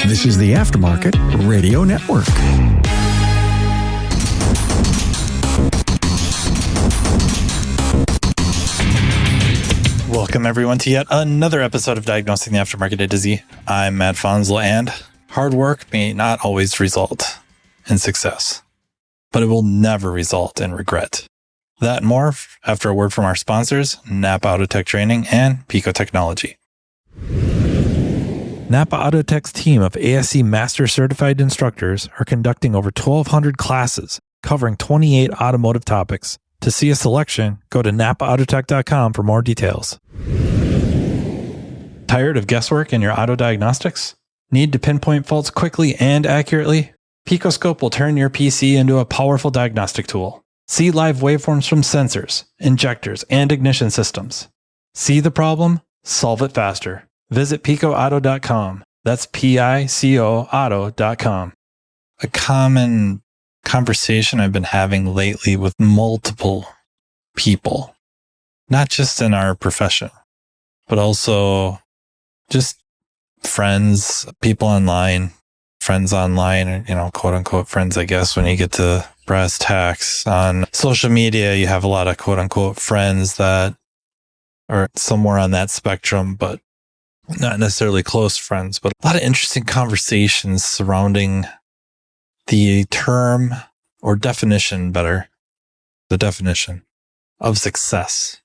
This is the Aftermarket Radio Network. Welcome, everyone, to yet another episode of Diagnosing the Aftermarket A to Z. I'm Matt Fanslow, and hard work may not always result in success, but it will never result in regret. That and more after a word from our sponsors, NAPA Autotech Training and Pico Technology. NAPA Autotech's team of ASE Master Certified instructors are conducting over 1,200 classes covering 28 automotive topics. To see a selection, go to napaautotech.com for more details. Tired of guesswork in your auto diagnostics? Need to pinpoint faults quickly and accurately? PicoScope will turn your PC into a powerful diagnostic tool. See live waveforms from sensors, injectors, and ignition systems. See the problem? Solve it faster. Visit picoauto.com. That's Pico auto.com. A common conversation I've been having lately with multiple people, not just in our profession, but also just friends, people online, friends online, quote unquote friends, I guess, when you get to brass tacks on social media, you have a lot of quote unquote friends that are somewhere on that spectrum, but not necessarily close friends, but a lot of interesting conversations surrounding the term or definition, the definition of success.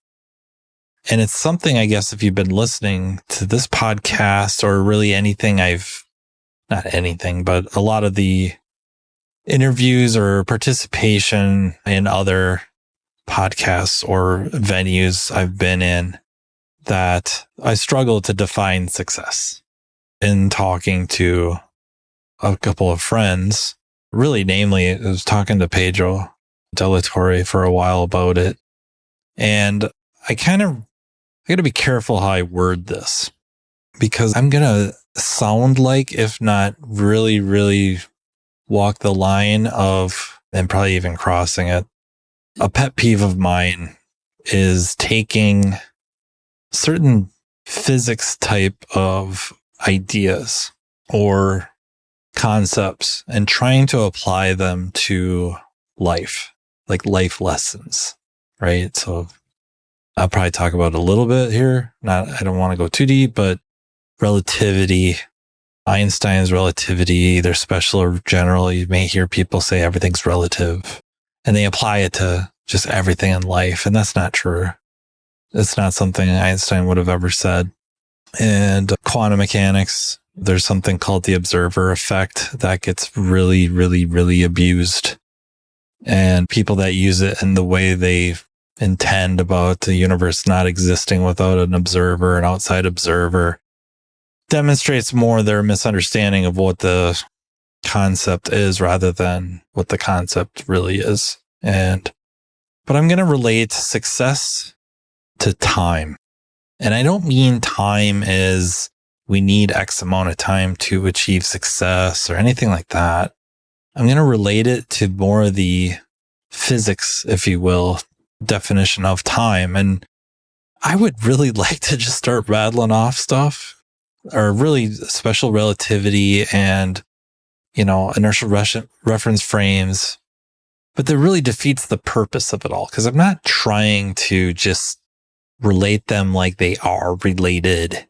And it's something, I guess, if you've been listening to this podcast or really anything not anything, but a lot of the interviews or participation in other podcasts or venues I've been in, that I struggle to define success. In talking to a couple of friends, really namely, I was talking to Pedro Delatorre for a while about it. And I got to be careful how I word this, because I'm going to sound like, if not really, really walk the line of, and probably even crossing it. A pet peeve of mine is taking certain physics type of ideas or concepts and trying to apply them to life, like life lessons, right? So I'll probably talk about it a little bit here. I don't want to go too deep, but relativity, Einstein's relativity, either special or general. You may hear people say everything's relative, and they apply it to just everything in life. And that's not true. It's not something Einstein would have ever said. And quantum mechanics, there's something called the observer effect that gets really, really, really abused. And people that use it in the way they intend about the universe not existing without an observer, an outside observer, demonstrates more their misunderstanding of what the concept is rather than what the concept really is. But I'm going to relate success to time. And I don't mean time is we need X amount of time to achieve success or anything like that. I'm going to relate it to more of the physics, if you will, definition of time. And I would really like to just start rattling off stuff, or really special relativity and, inertial reference frames. But that really defeats the purpose of it all, because I'm not trying to just relate them like they are related.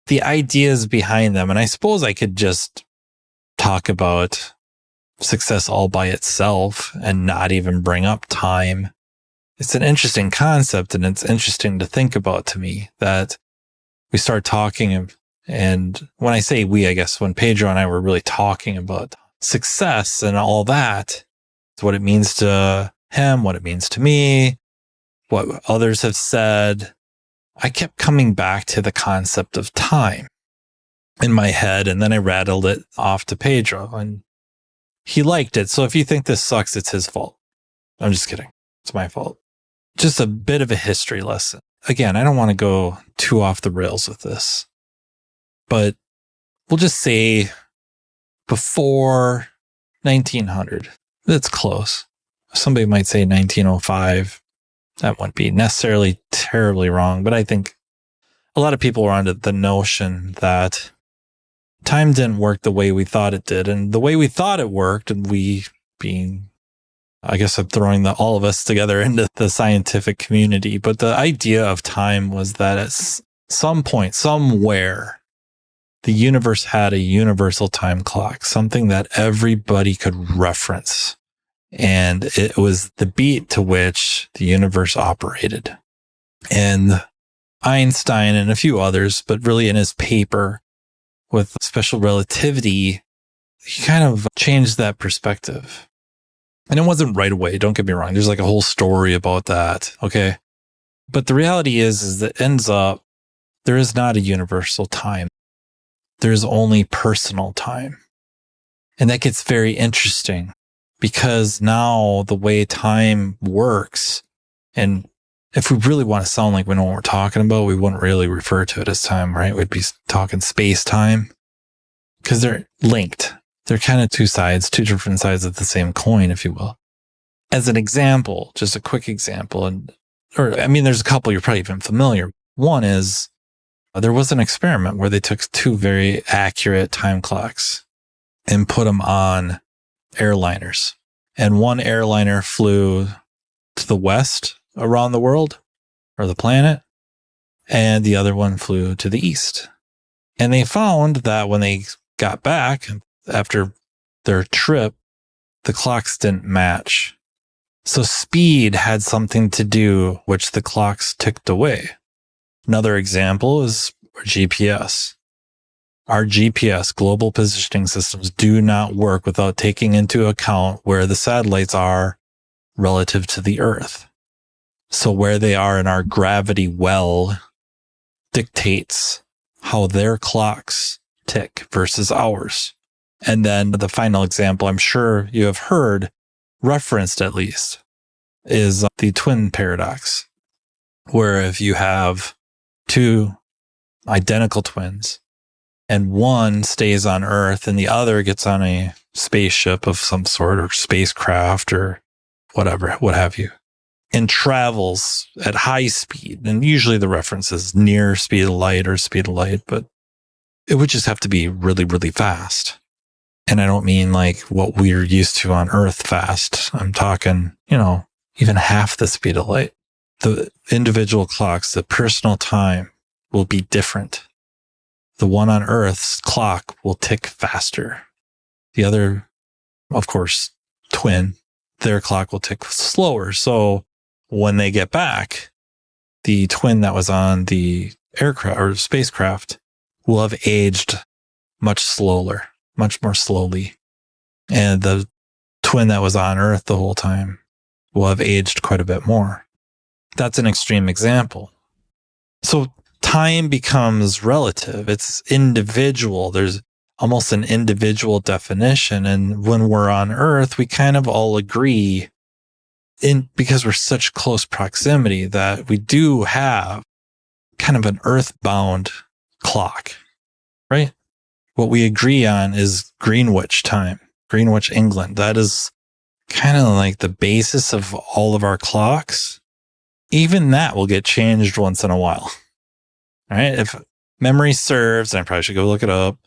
The ideas behind them, and I suppose I could just talk about success all by itself and not even bring up time. It's an interesting concept, and it's interesting to think about to me that we start talking, and when I say we, I guess when Pedro and I were really talking about success and all that, what it means to him, what it means to me, what others have said, I kept coming back to the concept of time in my head. And then I rattled it off to Pedro, and he liked it. So if you think this sucks, it's his fault. I'm just kidding. It's my fault. Just a bit of a history lesson. Again, I don't want to go too off the rails with this, but we'll just say before 1900. That's close. Somebody might say 1905. That wouldn't be necessarily terribly wrong, but I think a lot of people are under the notion that time didn't work the way we thought it did. And the way we thought it worked, and we being, I guess I'm throwing all of us together into the scientific community, but the idea of time was that at some point, somewhere, the universe had a universal time clock, something that everybody could reference. And it was the beat to which the universe operated. And Einstein and a few others, but really in his paper with special relativity, he kind of changed that perspective. And it wasn't right away. Don't get me wrong. There's like a whole story about that. Okay. But the reality is that ends up, there is not a universal time. There's only personal time. And that gets very interesting because now the way time works, and if we really want to sound like we know what we're talking about, we wouldn't really refer to it as time, right? We'd be talking space time because they're linked. They're kind of two different sides of the same coin, if you will. As an example, just a quick example, there's a couple you're probably even familiar. One is there was an experiment where they took two very accurate time clocks and put them on airliners. And one airliner flew to the west around the world or the planet, and the other one flew to the east. And they found that when they got back after their trip, the clocks didn't match. So speed had something to do, which the clocks ticked away. Another example is GPS. Our GPS, global positioning systems, do not work without taking into account where the satellites are relative to the Earth. So where they are in our gravity well dictates how their clocks tick versus ours. And then the final example, I'm sure you have heard, referenced at least, is the twin paradox, where if you have two identical twins and one stays on Earth and the other gets on a spaceship of some sort or spacecraft or whatever, what have you, and travels at high speed, and usually the reference is near speed of light or speed of light, but it would just have to be really, really fast. And I don't mean like what we're used to on Earth fast. I'm talking, even half the speed of light. The individual clocks, the personal time will be different. The one on Earth's clock will tick faster. The other, of course, twin, their clock will tick slower. So when they get back, the twin that was on the aircraft or spacecraft will have aged much slower, much more slowly. And the twin that was on Earth the whole time will have aged quite a bit more. That's an extreme example. So time becomes relative. It's individual. There's almost an individual definition. And when we're on Earth, we kind of all agree because we're such close proximity that we do have kind of an earthbound clock, right? What we agree on is Greenwich time, Greenwich, England. That is kind of like the basis of all of our clocks. Even that will get changed once in a while, right? If memory serves, and I probably should go look it up,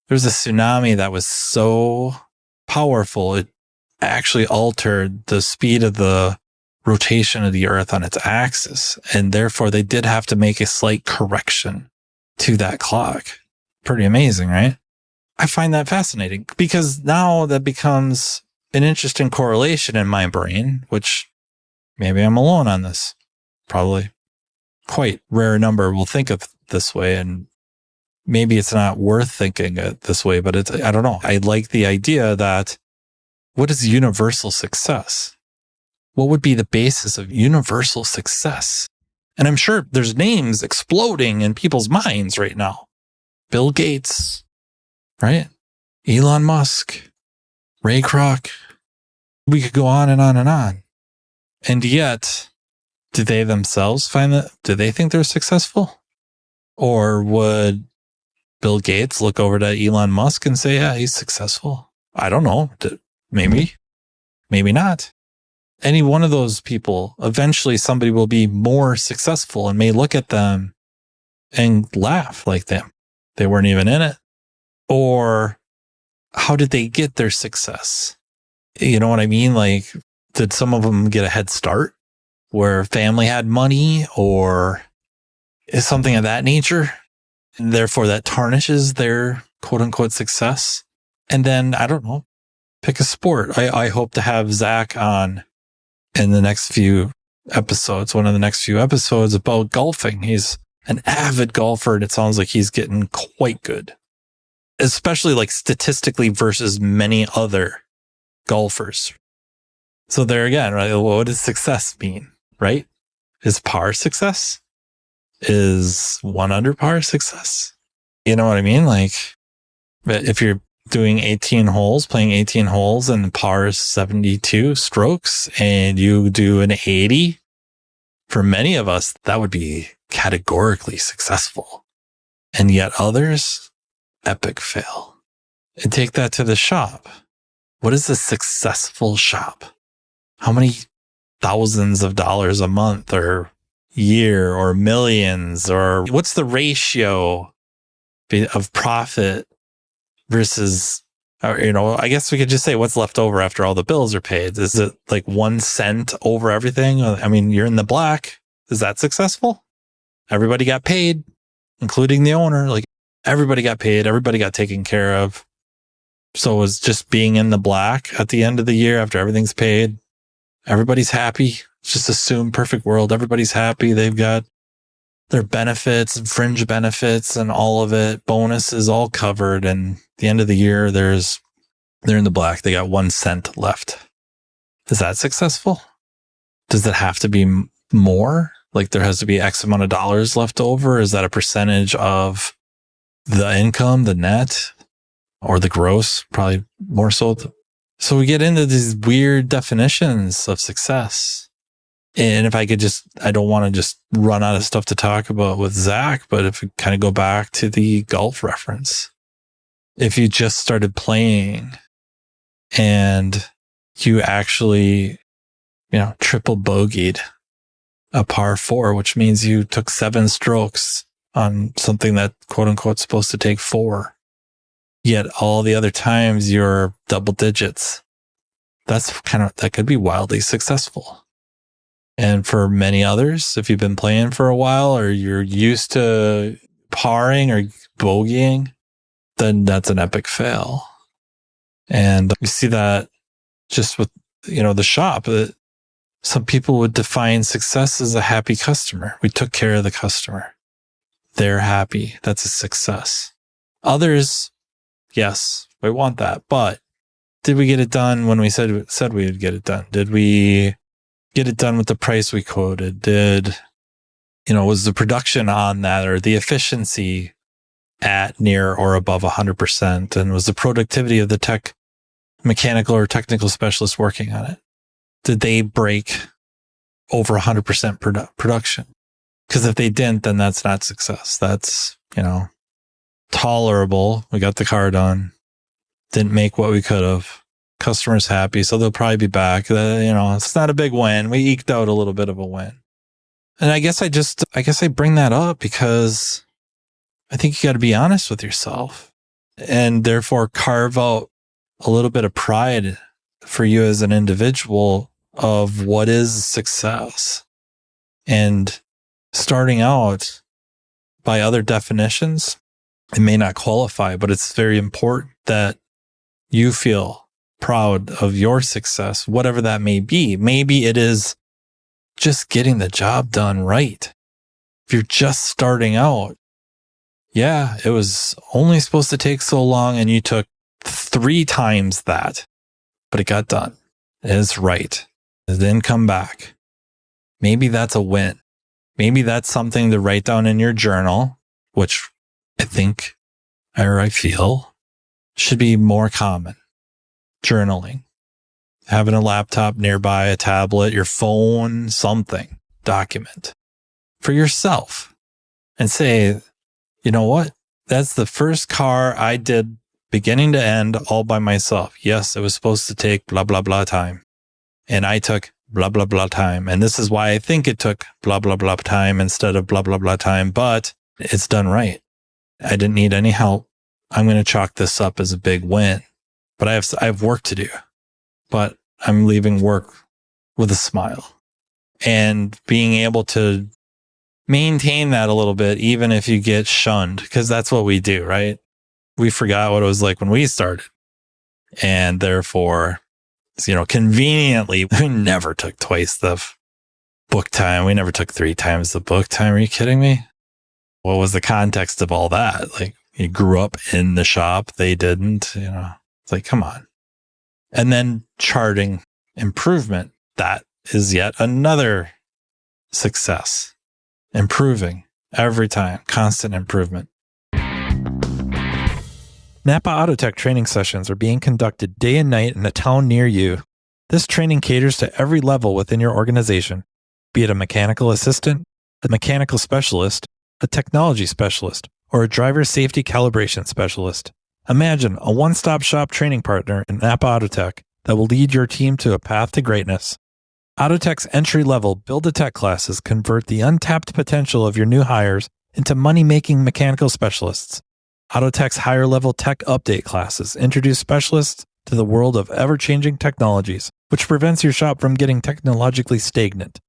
there's a tsunami that was so powerful, it actually altered the speed of the rotation of the Earth on its axis. And therefore, they did have to make a slight correction to that clock. Pretty amazing, right? I find that fascinating because now that becomes an interesting correlation in my brain, which maybe I'm alone on this. Probably quite rare number will think of this way, and maybe it's not worth thinking it this way, but I don't know. I like the idea that what is universal success? What would be the basis of universal success? And I'm sure there's names exploding in people's minds right now. Bill Gates, right? Elon Musk, Ray Kroc. We could go on and on and on. And yet, do they themselves do they think they're successful? Or would Bill Gates look over to Elon Musk and say, yeah, he's successful? I don't know. Maybe, maybe not. Any one of those people, eventually somebody will be more successful and may look at them and laugh like them. They weren't even in it. Or how did they get their success? You know what I mean? Like, did some of them get a head start where family had money or is something of that nature? And therefore that tarnishes their quote unquote success. And then, I don't know, pick a sport. I hope to have Zach on in the next few episodes, one of the next few episodes about golfing. He's an avid golfer and it sounds like he's getting quite good, especially like statistically versus many other golfers. So there again, right? What does success mean, right? Is par success? Is 1 under par success? You know what I mean? Like, if you're doing 18 holes, playing 18 holes and par is 72 strokes and you do an 80, for many of us, that would be categorically successful. And yet others, epic fail. And take that to the shop. What is a successful shop? How many thousands of dollars a month or year or millions, or what's the ratio of profit versus, I guess we could just say what's left over after all the bills are paid. Is it like 1 cent over everything? I mean, you're in the black. Is that successful? Everybody got paid, including the owner. Like, everybody got paid. Everybody got taken care of. So was just being in the black at the end of the year after everything's paid. Everybody's happy. Just assume perfect world. Everybody's happy. They've got their benefits and fringe benefits and all of it. Bonuses all covered. And at the end of the year, they're in the black. They got 1 cent left. Is that successful? Does it have to be more? Like there has to be X amount of dollars left over? Is that a percentage of the income, the net, or the gross? Probably more so. So we get into these weird definitions of success. And if I could I don't want to just run out of stuff to talk about with Zach, but if we kind of go back to the golf reference, if you just started playing and you actually, triple bogeyed a par 4, which means you took 7 strokes on something that quote unquote supposed to take 4. Yet all the other times you're double digits. That could be wildly successful. And for many others, if you've been playing for a while or you're used to parring or bogeying, then that's an epic fail. And you see that just with, the shop, that some people would define success as a happy customer. We took care of the customer. They're happy. That's a success. Others, yes, we want that. But did we get it done when we said we would get it done? Did we get it done with the price we quoted? Was the production on that or the efficiency at near or above 100%? And was the productivity of the mechanical or technical specialists working on it? Did they break over 100% production? Because if they didn't, then that's not success. That's, tolerable. We got the car done. Didn't make what we could have. Customer's happy, so they'll probably be back. It's not a big win. We eked out a little bit of a win. And I guess I bring that up because I think you got to be honest with yourself and therefore carve out a little bit of pride for you as an individual of what is success. And starting out by other definitions, it may not qualify, but it's very important that you feel proud of your success, whatever that may be. Maybe it is just getting the job done right. If you're just starting out, yeah, it was only supposed to take so long and you took 3 times that, but it got done. It is right. It didn't come back. Maybe that's a win. Maybe that's something to write down in your journal, which I think, or I feel, should be more common. Journaling. Having a laptop nearby, a tablet, your phone, something. Document. For yourself. And say, you know what? That's the first car I did beginning to end all by myself. Yes, it was supposed to take blah, blah, blah time. And I took blah, blah, blah time. And this is why I think it took blah, blah, blah time instead of blah, blah, blah time. But it's done right. I didn't need any help. I'm going to chalk this up as a big win, but I have work to do, but I'm leaving work with a smile and being able to maintain that a little bit, even if you get shunned, because that's what we do, right? We forgot what it was like when we started. And therefore, conveniently, we never took twice the book time. We never took 3 times the book time. Are you kidding me? What was the context of all that? Like, you grew up in the shop. They didn't, it's like, come on. And then charting improvement. That is yet another success. Improving every time, constant improvement. NAPA Autotech training sessions are being conducted day and night in a town near you. This training caters to every level within your organization, be it a mechanical assistant, a mechanical specialist, a technology specialist, or a driver safety calibration specialist. Imagine a one-stop shop training partner in NAPA Autotech that will lead your team to a path to greatness. Autotech's entry-level Build-A-Tech classes convert the untapped potential of your new hires into money-making mechanical specialists. Autotech's higher-level tech update classes introduce specialists to the world of ever-changing technologies, which prevents your shop from getting technologically stagnant.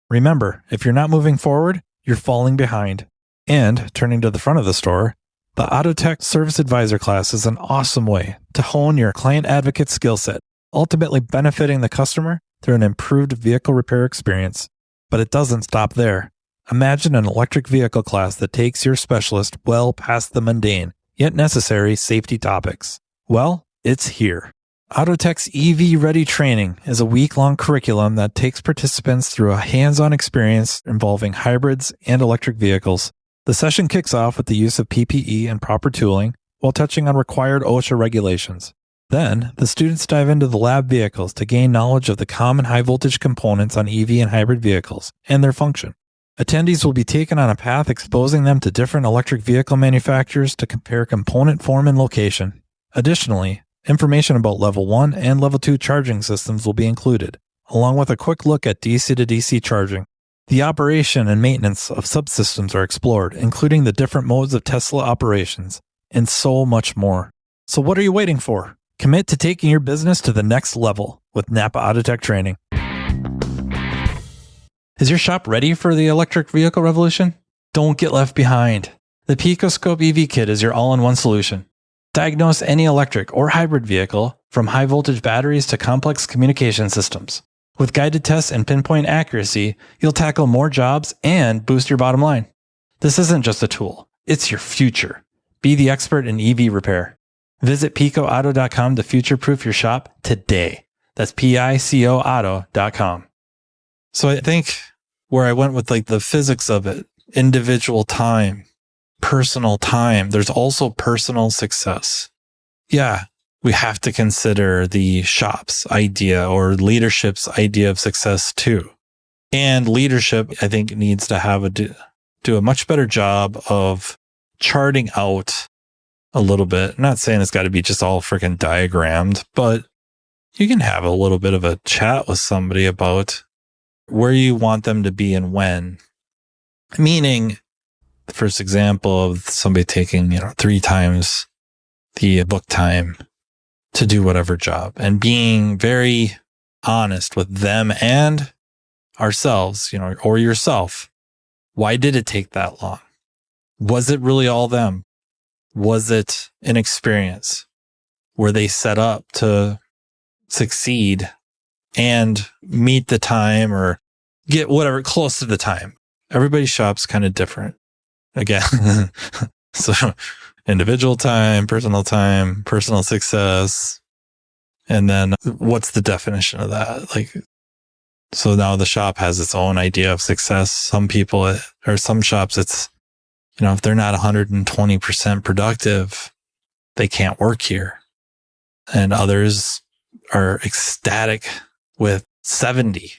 Remember, if you're not moving forward, you're falling behind. And, turning to the front of the store, the Autotech Service Advisor class is an awesome way to hone your client advocate skill set, ultimately benefiting the customer through an improved vehicle repair experience. But it doesn't stop there. Imagine an electric vehicle class that takes your specialist well past the mundane, yet necessary safety topics. Well, it's here. Autotech's EV Ready training is a week-long curriculum that takes participants through a hands-on experience involving hybrids and electric vehicles. The session kicks off with the use of PPE and proper tooling while touching on required OSHA regulations. Then, the students dive into the lab vehicles to gain knowledge of the common high-voltage components on EV and hybrid vehicles and their function. Attendees will be taken on a path exposing them to different electric vehicle manufacturers to compare component form and location. Additionally, information about Level 1 and Level 2 charging systems will be included, along with a quick look at DC to DC charging. The operation and maintenance of subsystems are explored, including the different modes of Tesla operations, and so much more. So what are you waiting for? Commit to taking your business to the next level with NAPA Autotech training. Is your shop ready for the electric vehicle revolution? Don't get left behind. The Pico EV Kit is your all-in-one solution. Diagnose any electric or hybrid vehicle, from high-voltage batteries to complex communication systems. With guided tests and pinpoint accuracy, you'll tackle more jobs and boost your bottom line. This isn't just a tool, it's your future. Be the expert in EV repair. Visit picoauto.com to future-proof your shop today. That's PICOauto.com. So I think where I went with the physics of it, individual time, personal time, there's also personal success. Yeah, we have to consider the shop's idea or leadership's idea of success too. And leadership, I think, needs to do a much better job of charting out a little bit. I'm not saying it's got to be just all freaking diagrammed, but you can have a little bit of a chat with somebody about where you want them to be and when. Meaning, the first example of somebody taking, 3 times the book time to do whatever job, and being very honest with them and ourselves, or yourself. Why did it take that long? Was it really all them? Was it an experience? Were they set up to succeed and meet the time or get whatever close to the time? Everybody's shop's kind of different. Again, so individual time, personal success. And then what's the definition of that? So now the shop has its own idea of success. Some people or some shops, it's, if they're not 120% productive, they can't work here. And others are ecstatic with 70.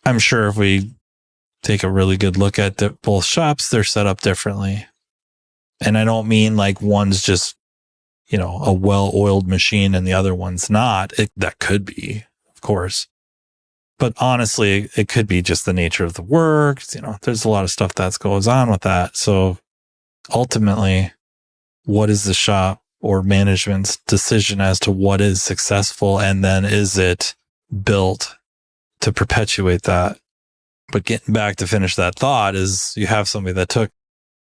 I'm sure if we take a really good look at both shops, they're set up differently. And I don't mean one's just, a well-oiled machine and the other one's not. That could be, of course. But honestly, it could be just the nature of the work. There's a lot of stuff that goes on with that. So ultimately, what is the shop or management's decision as to what is successful, and then is it built to perpetuate that. But getting back to finish that thought is you have somebody that took,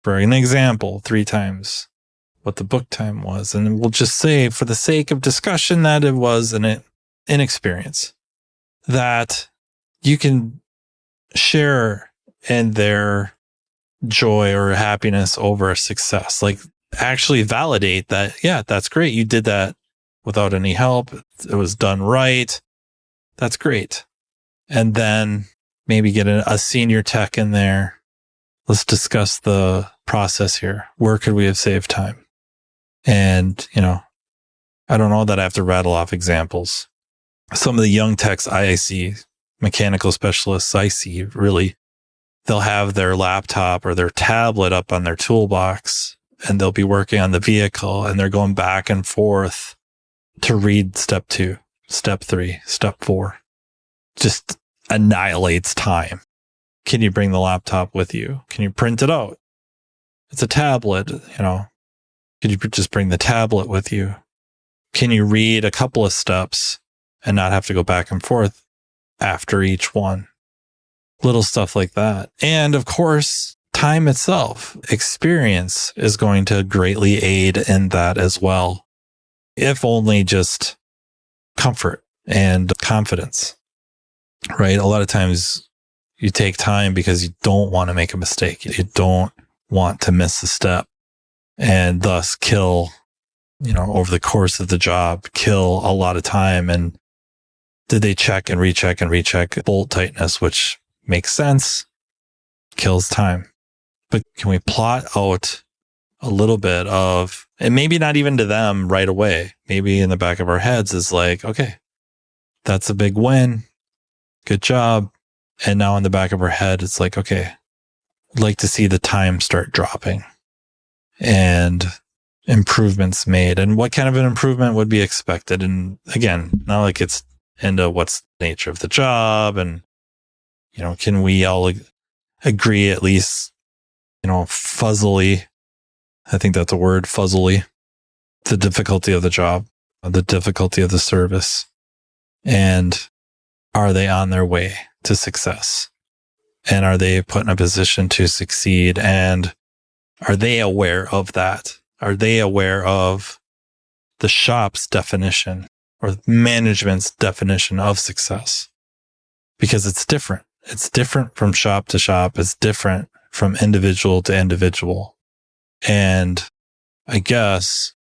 for an example, 3 times what the book time was. And we'll just say, for the sake of discussion, that it was an inexperience, that you can share in their joy or happiness over success. Like, actually validate that, yeah, that's great. You did that without any help. It was done right. That's great. And then maybe get a senior tech in there. Let's discuss the process here. Where could we have saved time? And, I don't know that I have to rattle off examples. Some of the young techs I see, mechanical specialists I see, really, they'll have their laptop or their tablet up on their toolbox, and they'll be working on the vehicle, and they're going back and forth to read step 2, step 3, step 4. Just annihilates time. Can you bring the laptop with you? Can you print it out? It's a tablet, Could you just bring the tablet with you? Can you read a couple of steps and not have to go back and forth after each one? Little stuff like that. And of course, time itself, experience is going to greatly aid in that as well. If only just comfort and confidence, right? A lot of times you take time because you don't want to make a mistake. You don't want to miss a step and thus kill, over the course of the job, kill a lot of time. And did they check and recheck bolt tightness, which makes sense, kills time. But can we plot out a little bit of, and maybe not even to them right away, maybe in the back of our heads is like, okay, that's a big win. Good job. And now in the back of our head, it's like, okay, I'd like to see the time start dropping and improvements made. And what kind of an improvement would be expected? And again, not like it's into what's the nature of the job, and can we all agree at least, fuzzily, I think that's a word, fuzzily, the difficulty of the job, the difficulty of the service, and are they on their way to success? And are they put in a position to succeed? And are they aware of that? Are they aware of the shop's definition or management's definition of success? Because it's different. It's different from shop to shop. It's different from individual to individual. And I guess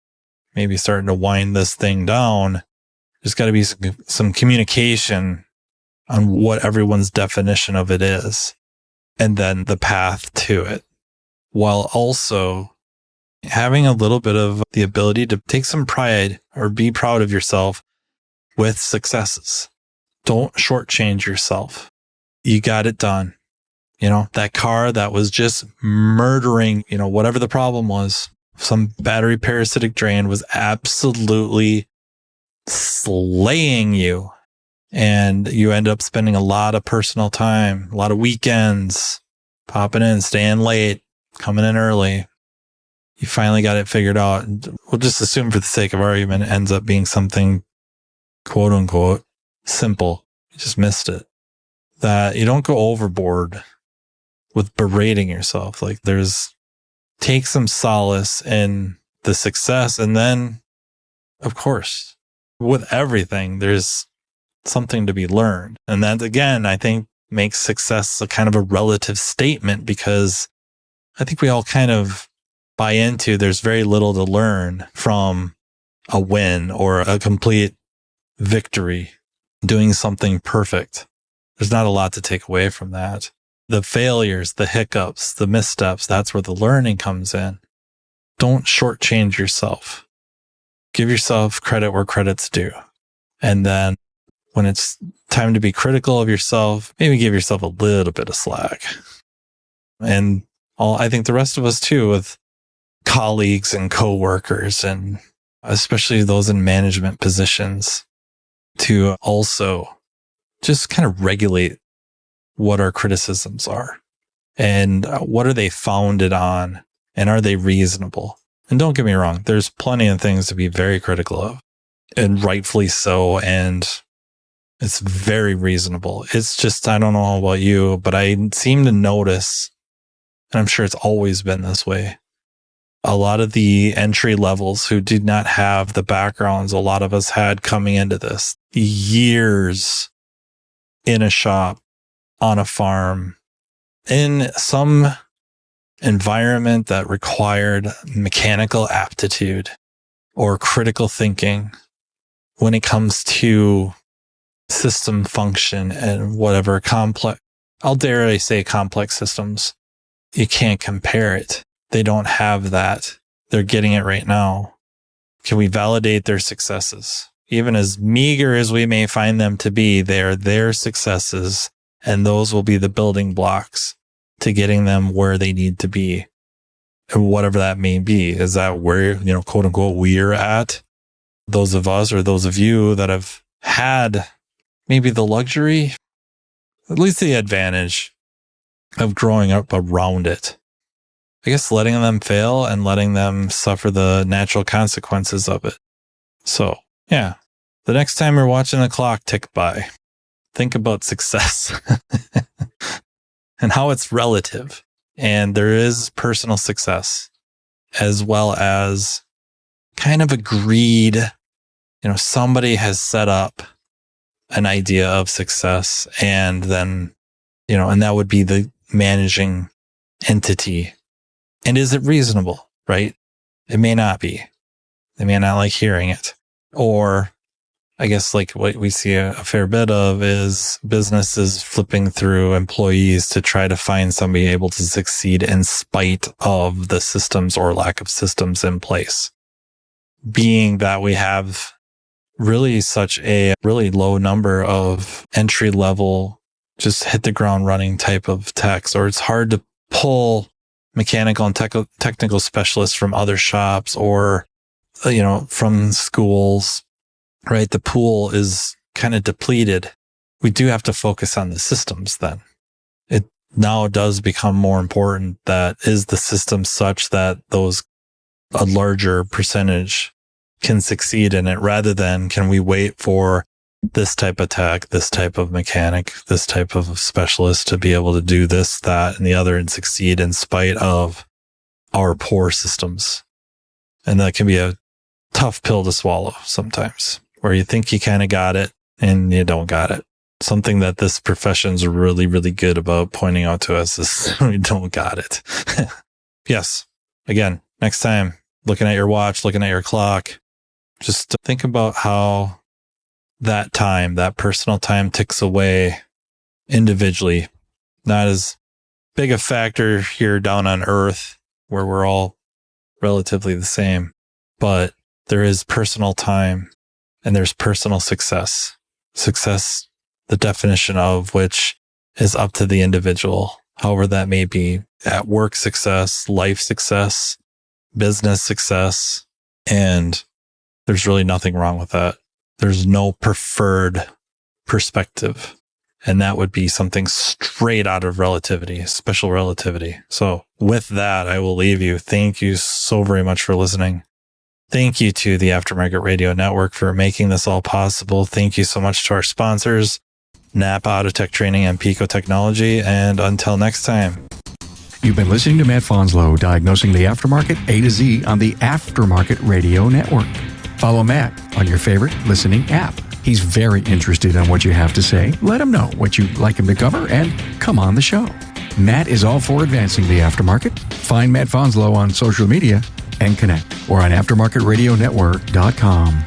maybe starting to wind this thing down, there's got to be some communication on what everyone's definition of it is, and then the path to it, while also having a little bit of the ability to take some pride or be proud of yourself with successes. Don't shortchange yourself. You got it done. That car that was just murdering, whatever the problem was, some battery parasitic drain was absolutely slaying you. And you end up spending a lot of personal time, a lot of weekends, popping in, staying late, coming in early. You finally got it figured out. We'll just assume for the sake of argument, it ends up being something quote unquote simple. You just missed it. That you don't go overboard with berating yourself. Like, take some solace in the success. And then, of course, with everything, there's something to be learned. And that, again, I think makes success a kind of a relative statement, because I think we all kind of buy into there's very little to learn from a win or a complete victory, doing something perfect. There's not a lot to take away from that. The failures, the hiccups, the missteps, that's where the learning comes in. Don't shortchange yourself. Give yourself credit where credit's due. And then when it's time to be critical of yourself, maybe give yourself a little bit of slack. And I think the rest of us too, with colleagues and coworkers, and especially those in management positions, to also just kind of regulate what our criticisms are and what are they founded on, and are they reasonable? And don't get me wrong, there's plenty of things to be very critical of, and rightfully so. And it's very reasonable. It's just, I don't know about you, but I seem to notice, and I'm sure it's always been this way, a lot of the entry levels who did not have the backgrounds a lot of us had coming into this, years in a shop, on a farm, in some environment that required mechanical aptitude or critical thinking when it comes to system function and whatever complex, I'll dare I say complex systems. You can't compare it. They don't have that. They're getting it right now. Can we validate their successes? Even as meager as we may find them to be, they're their successes, and those will be the building blocks to getting them where they need to be. And whatever that may be. Is that where, quote unquote, we're at? Those of us or those of you that have had maybe the luxury, at least the advantage of growing up around it. I guess letting them fail and letting them suffer the natural consequences of it. So, yeah, the next time you're watching the clock tick by, think about success and how it's relative. And there is personal success as well as kind of agreed, somebody has set up an idea of success, and then, and that would be the managing entity. And is it reasonable, right? It may not be. They may not like hearing it. Or I guess like what we see a fair bit of is businesses flipping through employees to try to find somebody able to succeed in spite of the systems or lack of systems in place. Being that we have really such a really low number of entry level, just hit the ground running type of techs, or it's hard to pull mechanical and technical specialists from other shops or, from schools, right? The pool is kind of depleted. We do have to focus on the systems then. It now does become more important that is the system such that a larger percentage can succeed in it, rather than can we wait for this type of tech, this type of mechanic, this type of specialist to be able to do this, that, and the other and succeed in spite of our poor systems. And that can be a tough pill to swallow sometimes, where you think you kind of got it and you don't got it. Something that this profession's really, really good about pointing out to us is we don't got it. Yes. Again, next time, looking at your watch, looking at your clock, just think about how that time, that personal time ticks away individually. Not as big a factor here down on Earth where we're all relatively the same, but there is personal time and there's personal success. Success, the definition of which is up to the individual, however that may be. At work success, life success, business success, and there's really nothing wrong with that. There's no preferred perspective. And that would be something straight out of relativity, special relativity. So with that, I will leave you. Thank you so very much for listening. Thank you to the Aftermarket Radio Network for making this all possible. Thank you so much to our sponsors, NAPA Autotech Training and Pico Technology. And until next time. You've been listening to Matt Fanslow, diagnosing the aftermarket A to Z on the Aftermarket Radio Network. Follow Matt on your favorite listening app. He's very interested in what you have to say. Let him know what you'd like him to cover and come on the show. Matt is all for advancing the aftermarket. Find Matt Fanslow on social media and connect or on aftermarketradionetwork.com.